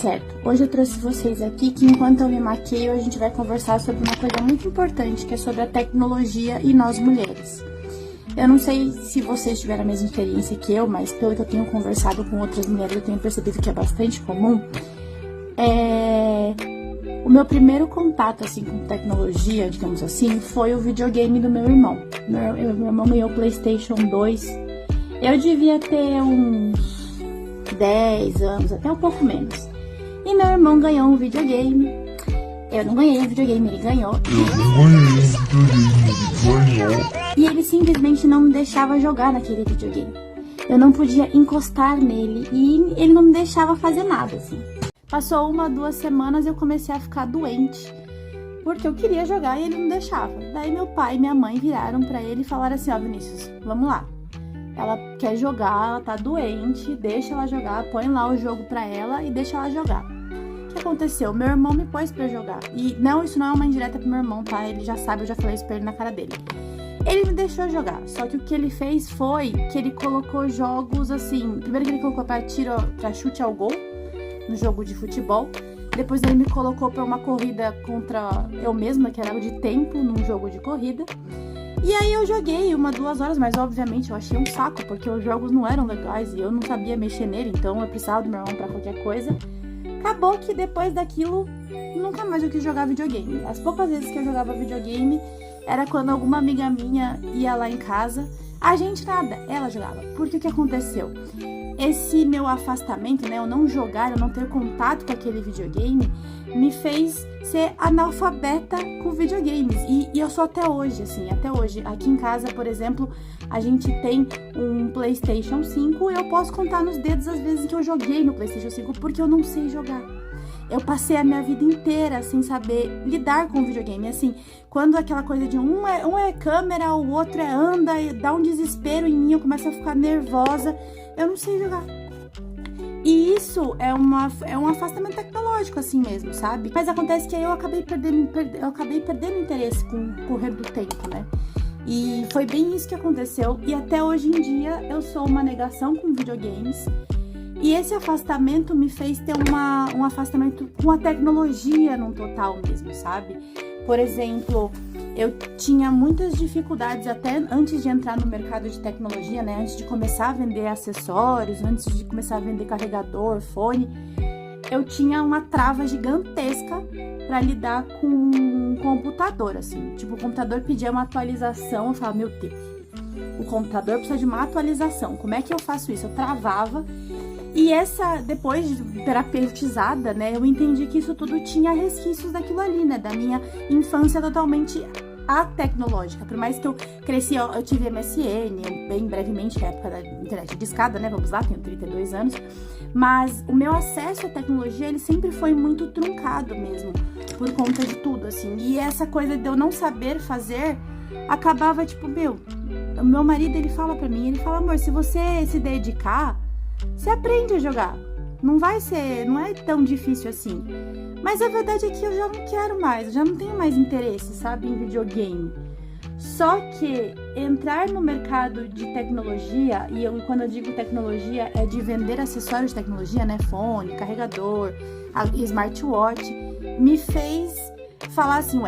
certo. Hoje eu trouxe vocês aqui que enquanto eu me maqueio, a gente vai conversar sobre uma coisa muito importante, que é sobre a tecnologia e nós mulheres. Eu não sei se vocês tiveram a mesma experiência que eu, mas pelo que eu tenho conversado com outras mulheres, eu tenho percebido que é bastante comum. O meu primeiro contato, assim, com tecnologia, digamos assim, foi o videogame do meu irmão. Meu irmão ganhou o PlayStation 2. Eu devia ter uns 10 anos, até um pouco menos. E meu irmão ganhou um videogame. Eu não ganhei o videogame, ele ganhou. E ele simplesmente não me deixava jogar naquele videogame. Eu não podia encostar nele e ele não me deixava fazer nada, assim. Passou 1 ou 2 semanas e eu comecei a ficar doente, porque eu queria jogar e ele não deixava. Daí meu pai e minha mãe viraram pra ele e falaram assim: ó, Vinícius, vamos lá. Ela quer jogar, ela tá doente, deixa ela jogar, põe lá o jogo pra ela e deixa ela jogar. O que aconteceu? Meu irmão me pôs pra jogar. E não, isso não é uma indireta pro meu irmão, tá? Ele já sabe, eu já falei isso pra ele na cara dele. Ele me deixou jogar, só que o que ele fez foi que ele colocou jogos assim. Primeiro que ele colocou pra chute ao gol, no jogo de futebol. Depois ele me colocou pra uma corrida contra eu mesma, que era de tempo, num jogo de corrida. E aí eu joguei 1, 2 horas, mas obviamente eu achei um saco, porque os jogos não eram legais e eu não sabia mexer nele, então eu precisava do meu irmão pra qualquer coisa. Acabou que depois daquilo, nunca mais eu quis jogar videogame. As poucas vezes que eu jogava videogame era quando alguma amiga minha ia lá em casa. A gente nada, ela jogava. Porque o que aconteceu? Esse meu afastamento, né, eu não jogar, eu não ter contato com aquele videogame, me fez ser analfabeta com videogames. E eu sou até hoje, assim, até hoje. Aqui em casa, por exemplo, a gente tem um PlayStation 5 e eu posso contar nos dedos as vezes que eu joguei no PlayStation 5 porque eu não sei jogar. Eu passei a minha vida inteira sem saber lidar com o videogame. Assim, quando aquela coisa de um é câmera, o outro é anda, e dá um desespero em mim, eu começo a ficar nervosa. Eu não sei jogar. E isso é um afastamento tecnológico, assim mesmo, sabe? Mas acontece que aí eu acabei perdendo interesse com o correr do tempo, né? E foi bem isso que aconteceu. E até hoje em dia eu sou uma negação com videogames. E esse afastamento me fez ter um afastamento com a tecnologia num total mesmo, sabe? Por exemplo, eu tinha muitas dificuldades até antes de entrar no mercado de tecnologia, né? Antes de começar a vender acessórios, antes de começar a vender carregador, fone, eu tinha uma trava gigantesca para lidar com um computador, assim. Tipo, o computador pedia uma atualização, eu falava, meu Deus, o computador precisa de uma atualização. Como é que eu faço isso? Eu travava. E depois de terapeutizada, né, eu entendi que isso tudo tinha resquícios daquilo ali, né, da minha infância totalmente tecnológica. Por mais que eu cresci, eu tive MSN, bem brevemente, na época da internet de escada, né, vamos lá, tenho 32 anos, mas o meu acesso à tecnologia, ele sempre foi muito truncado mesmo, por conta de tudo, assim, e essa coisa de eu não saber fazer, acabava, tipo, o meu marido, ele fala pra mim, ele fala, amor, se você se dedicar, você aprende a jogar. Não é tão difícil assim. Mas a verdade é que eu já não quero mais, eu já não tenho mais interesse, sabe, em videogame. Só que entrar no mercado de tecnologia, e quando eu digo tecnologia, é de vender acessórios de tecnologia, né, fone, carregador, smartwatch, me fez falar assim,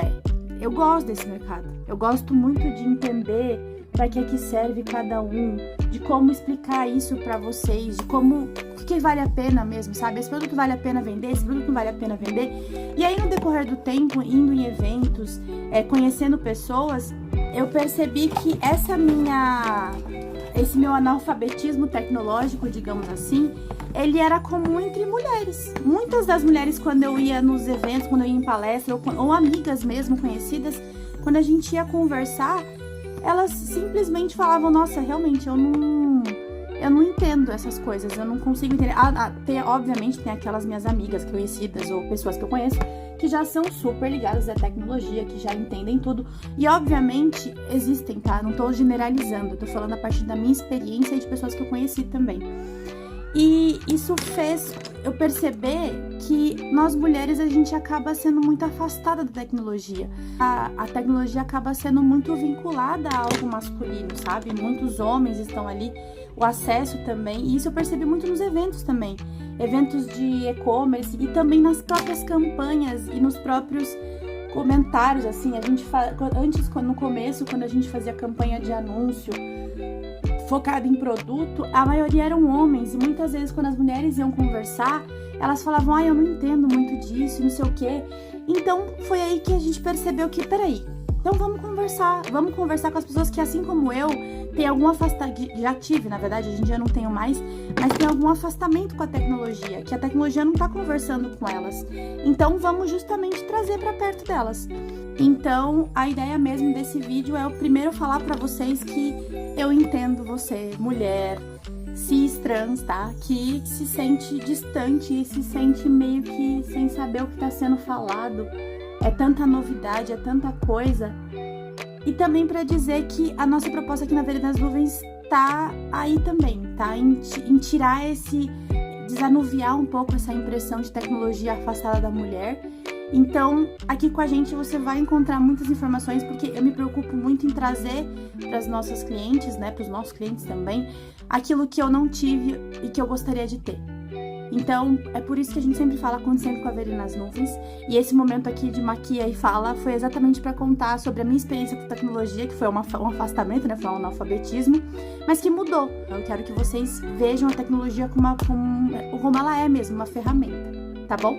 eu gosto desse mercado. Eu gosto muito de entender para que serve cada um, de como explicar isso para vocês, de o que vale a pena mesmo, sabe? Esse produto vale a pena vender, esse produto não vale a pena vender. E aí, no decorrer do tempo, indo em eventos, conhecendo pessoas, eu percebi que esse meu analfabetismo tecnológico, digamos assim, ele era comum entre mulheres. Muitas das mulheres, quando eu ia nos eventos, quando eu ia em palestra, ou amigas mesmo conhecidas, quando a gente ia conversar, elas simplesmente falavam, nossa, realmente, eu não entendo essas coisas, eu não consigo entender. Obviamente, tem aquelas minhas amigas conhecidas ou pessoas que eu conheço que já são super ligadas à tecnologia, que já entendem tudo. E, obviamente, existem, tá? Não tô generalizando, eu tô falando a partir da minha experiência e de pessoas que eu conheci também. E isso fez eu perceber que nós mulheres, a gente acaba sendo muito afastada da tecnologia. A tecnologia acaba sendo muito vinculada a algo masculino, sabe? Muitos homens estão ali o acesso também, e isso eu percebi muito nos eventos também, eventos de e-commerce e também nas próprias campanhas e nos próprios comentários, assim, a gente antes, no começo, quando a gente fazia campanha de anúncio focada em produto, a maioria eram homens, e muitas vezes quando as mulheres iam conversar, elas falavam, eu não entendo muito disso, não sei o quê. Então foi aí que a gente percebeu que, peraí, então vamos conversar com as pessoas que, assim como eu, tem algum afastamento, já tive, na verdade, hoje em dia eu não tenho mais, mas tem algum afastamento com a tecnologia, que a tecnologia não tá conversando com elas. Então vamos justamente trazer para perto delas. Então a ideia mesmo desse vídeo é eu primeiro falar para vocês que eu entendo você, mulher, cis, trans, tá? Que se sente distante e se sente meio que sem saber o que tá sendo falado. É tanta novidade, é tanta coisa. E também para dizer que a nossa proposta aqui na Vereda das Nuvens tá aí também, tá? Em tirar desanuviar um pouco essa impressão de tecnologia afastada da mulher. Então, aqui com a gente você vai encontrar muitas informações, porque eu me preocupo muito em trazer para as nossas clientes, né, para os nossos clientes também, aquilo que eu não tive e que eu gostaria de ter. Então, é por isso que a gente sempre fala Acontecendo com a Vereda nas Nuvens, e esse momento aqui de Maquia e Fala foi exatamente para contar sobre a minha experiência com tecnologia, que foi um afastamento, né, foi um analfabetismo, mas que mudou. Eu quero que vocês vejam a tecnologia como ela é mesmo, uma ferramenta, tá bom?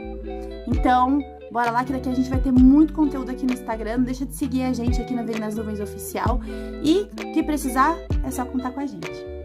Então, bora lá que daqui a gente vai ter muito conteúdo aqui no Instagram. Não deixa de seguir a gente aqui na Vereda nas Nuvens Oficial. E o que precisar, é só contar com a gente.